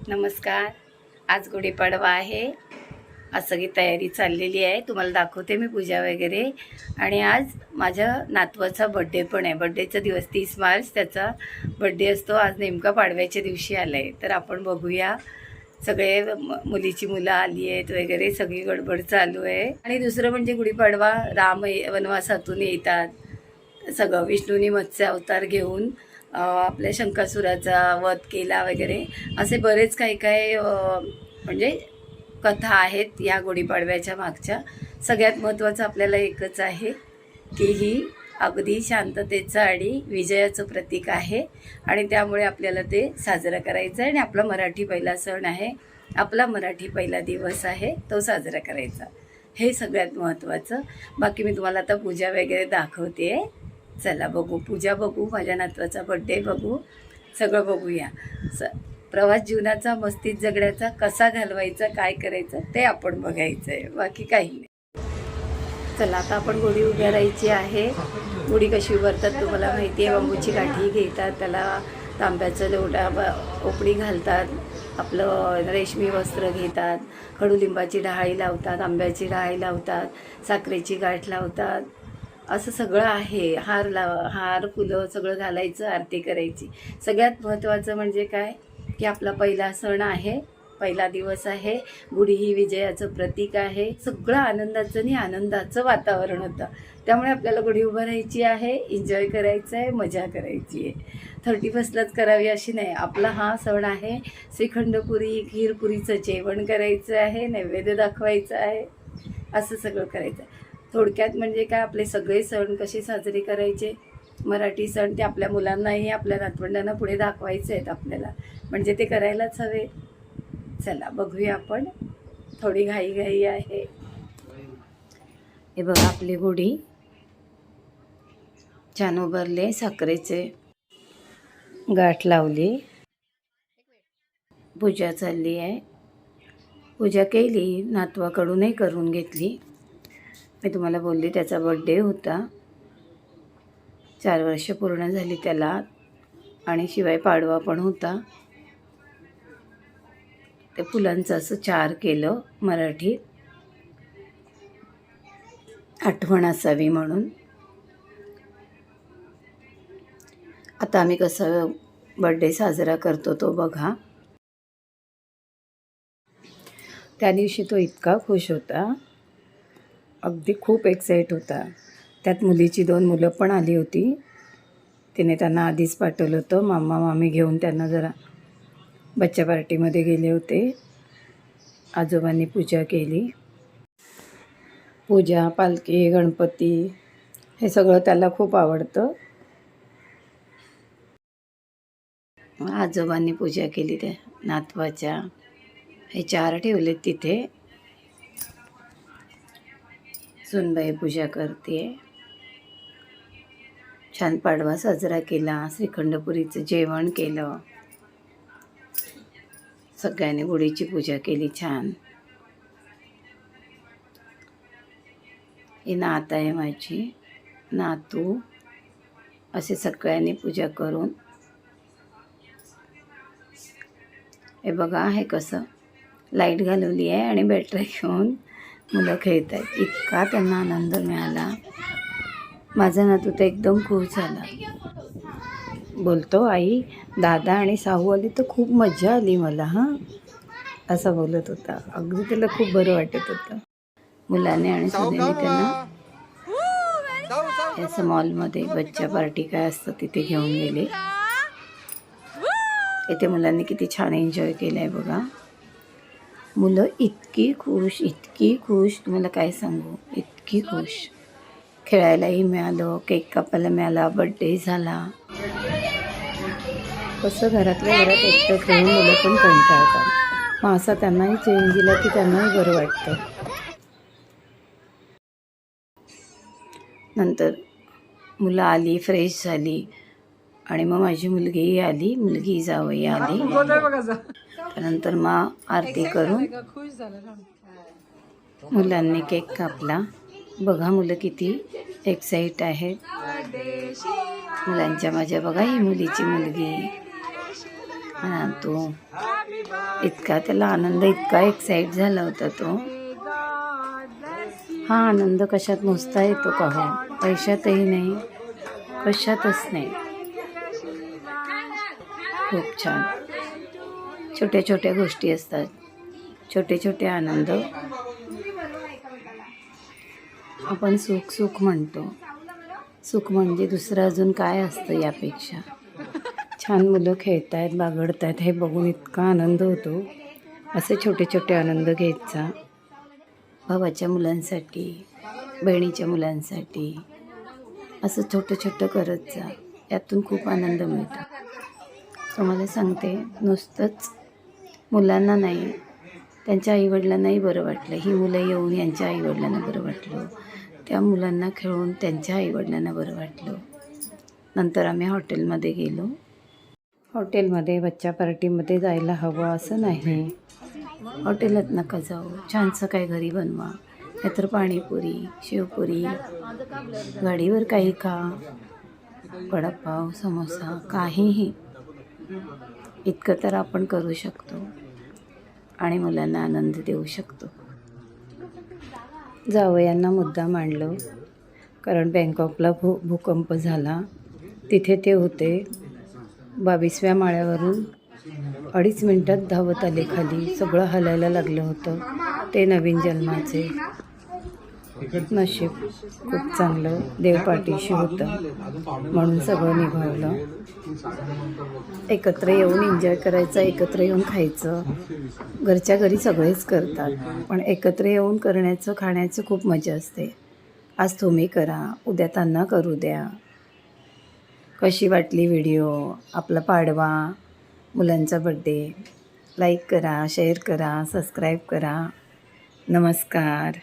नमस्कार. आज गुढीपाडवा आहे. आज सगळी तयारी चाललेली आहे. तुम्हाला दाखवते मी पूजा वगैरे. आणि आज माझ्या नातवाचा बड्डे पण आहे. बड्डेचा दिवस 30 मार्च त्याचा बड्डे असतो. आज नेमका पाडव्याच्या दिवशी आला आहे. तर आपण बघूया. सगळे मुलीची मुलं आली आहेत वगैरे, सगळी गडबड चालू आहे. आणि दुसरं म्हणजे गुढीपाडवा राम वनवासातून येतात. सगळं विष्णूनी मत्स्य अवतार घेऊन आपल्या शंकासुराचा वध केला वगैरे, असे बरेच काही काही म्हणजे कथा आहेत या गुढीपाडव्याच्या मागच्या. सगळ्यात महत्त्वाचं आपल्याला एकच आहे की ही अगदी शांततेचं आणि विजयाचं प्रतीक आहे. आणि त्यामुळे आपल्याला ते साजरं करायचं आहे. आणि आपला मराठी पहिला सण आहे, आपला मराठी पहिला दिवस आहे, तो साजरा करायचा. हे सगळ्यात महत्त्वाचं. बाकी मी तुम्हाला आता पूजा वगैरे दाखवते आहे. चला बघू, पूजा बघू, माझ्या नातवाचा बड्डे बघू, सगळं बघूया. प्रवास जीवनाचा, मस्तीत जगण्याचा कसा घालवायचा, काय करायचं ते आपण बघायचं आहे, बाकी काही नाही. चला आता आपण गुढी उभारायची आहे. गुढी कशी उभारतात तुम्हाला माहिती आहे. बांबूची काठी घेतात, त्याला तांब्याचं लोटा ओपडी घालतात, आपलं रेशमी वस्त्र घेतात, कडुलिंबाची डहाळी लावतात, आंब्याची डहाळी लावतात, साखरेची गाठ लावतात. असं सगळं आहे. हार फुलं सगळं घालायचं, आरती करायची. सगळ्यात महत्त्वाचं म्हणजे काय की आपला पहिला सण आहे, पहिला दिवस आहे. गुढी ही विजयाचं प्रतीक आहे. सगळं आनंदाचं आणि आनंदाचं वातावरण होतं. त्यामुळे आपल्याला गुढी उभारायची आहे, एन्जॉय करायचं आहे, मजा करायची आहे. 31लाच करावी अशी नाही. आपला हा सण आहे. श्रीखंडपुरी खीरपुरीचं जेवण करायचं आहे, नैवेद्य दाखवायचं आहे, असं सगळं करायचं आहे. थोडक्यात म्हणजे काय, आपले सगळे सण कसे साजरे करायचे, मराठी सण, ते आपल्या मुलांनाही आपल्या नातवंडांना पुढे दाखवायचे आहेत आपल्याला. म्हणजे ते करायलाच हवे. चला बघूया आपण. थोडी घाई आहे. हे बघा आपली गुढी छान उभारले, साखरेचे गाठ लावली, पूजा चालली आहे. पूजा केली, नातवाकडूनही करून घेतली. मी तुम्हाला बोलली त्याचा बड्डे होता, 4 वर्ष पूर्ण झाली त्याला. आणि शिवाय पाडवा पण होता. ते फुलांचं असं 4 केलं मराठीत, आठवण असावी म्हणून. आता आम्ही कसं बड्डे साजरा करतो तो बघा. त्या दिवशी तो इतका खुश होता, अगदी खूप एक्साईट होता. त्यात मुलीची 2 मुलं पण आली होती. तिने त्यांना आधीच पाठवलं होतं. मामा मामी घेऊन त्यांना जरा बच्चा पार्टीमध्ये गेले होते. आजोबांनी पूजा केली. पूजा, पालखी, गणपती हे सगळं त्याला खूप आवडतं. आजोबांनी पूजा केली त्या नातवाच्या. हे 4 ठेवलेत तिथे. सुनबाई पूजा करते. छान पाडवा साजरा केला. श्रीखंडपुरीचं जेवण केलं. सगळ्यांनी गुढीची पूजा केली छान. ही नात आहे माझी, नातू. असे सगळ्यांनी पूजा करून. हे बघा, हे कसं लाईट घालवली आहे आणि बॅटरी घेऊन मुलं खेळत आहेत. इतका त्यांना आनंद मिळाला. माझा नातू तर एकदम खुश झाला. बोलतो, आई दादा आणि साहू आली तर खूप मजा आली मला, हां, असं बोलत होता. अगदी त्याला खूप बरं वाटत होतं. मुलाने आणि सुनेने त्यांना असं मॉलमध्ये बच्चा पार्टी काय असतं तिथे घेऊन गेले. इथे मुलांनी किती छान एन्जॉय केलं आहे बघा. मुलं इतकी खुश, इतकी खुश, तुम्हाला काय सांगू, इतकी खुश. खेळायलाही मिळालं, केक कापायला मिळाला, बड्डे झाला. कसं घरातल्या घरात एकटं खेळून मुलं पण कंटाळतात. मग असा त्यांनाही चेंज दिला की त्यांनाही बरं वाटतं. नंतर मुलं आली, फ्रेश झाली. आणि मग माझी मुलगीही आली, मुलगी जावई आली. त्यानंतर मग आरती करून मुलांनी केक कापला. बघा मुलं किती एक्साईट आहेत. मुलांच्या माझ्या बघा, ही मुलीची मुलगी, नातू इतका त्याला आनंद, इतका एक्साइट झाला होता तो. हा आनंद कशात मोजता येतो का हो? पैशातही नाही, कशातच नाही. खूप छान. छोट्या छोट्या गोष्टी असतात, छोटे छोटे आनंद. आपण सुख सुख म्हणतो, सुख म्हणजे दुसरं अजून काय असतं यापेक्षा. छान मुलं खेळत आहेत, बागडत आहेत, हे बघून इतका आनंद होतो. असे छोटे छोटे आनंद घ्यायचा. भावाच्या मुलांसाठी, बहिणीच्या मुलांसाठी असं छोटं छोटं करत जा. यातून खूप आनंद मिळतो. तुम्हाला सांगते, नुसतंच मुलांना नाही, त्यांच्या आईवडिलांनाही बरं वाटलं. ही मुलं येऊन यांच्या आईवडिलांना बरं वाटलं, त्या मुलांना खेळून त्यांच्या आईवडिलांना बरं वाटलं. नंतर आम्ही हॉटेलमध्ये गेलो. हॉटेलमध्ये बच्चा पार्टीमध्ये जायला हवं असं नाही. हॉटेलात नका जाऊ, छानसं काय घरी बनवा. नाहीतर पाणीपुरी, शेवपुरी, गाडीवर काही खा, वडापाव, समोसा, काहीही. इतकं तर आपण करू शकतो आणि मुलांना आनंद देऊ शकतो. जावयांना मुद्दाम आणलं, कारण बँकॉकला भूकंप झाला. तिथे ते होते. 22व्या माळ्यावरून 2.5 मिनिटात धावत आले खाली. सगळं हलायला लागलं होतं. ते नवीन जन्माचे. नशीब खूप चांगलं, देव पाठीशी होतं म्हणून सगळं निभावलं. एकत्र येऊन एन्जॉय करायचं, एकत्र येऊन खायचं. घरच्या घरी सगळेच करतात, पण एकत्र येऊन करण्याचं, खाण्याचं खूप मजा असते. आज तुम्ही करा, उद्या त्यांना करू द्या. कशी वाटली व्हिडिओ? आपला पाडवा, मुलांचा बड्डे. लाईक करा, शेअर करा, सबस्क्राईब करा. नमस्कार.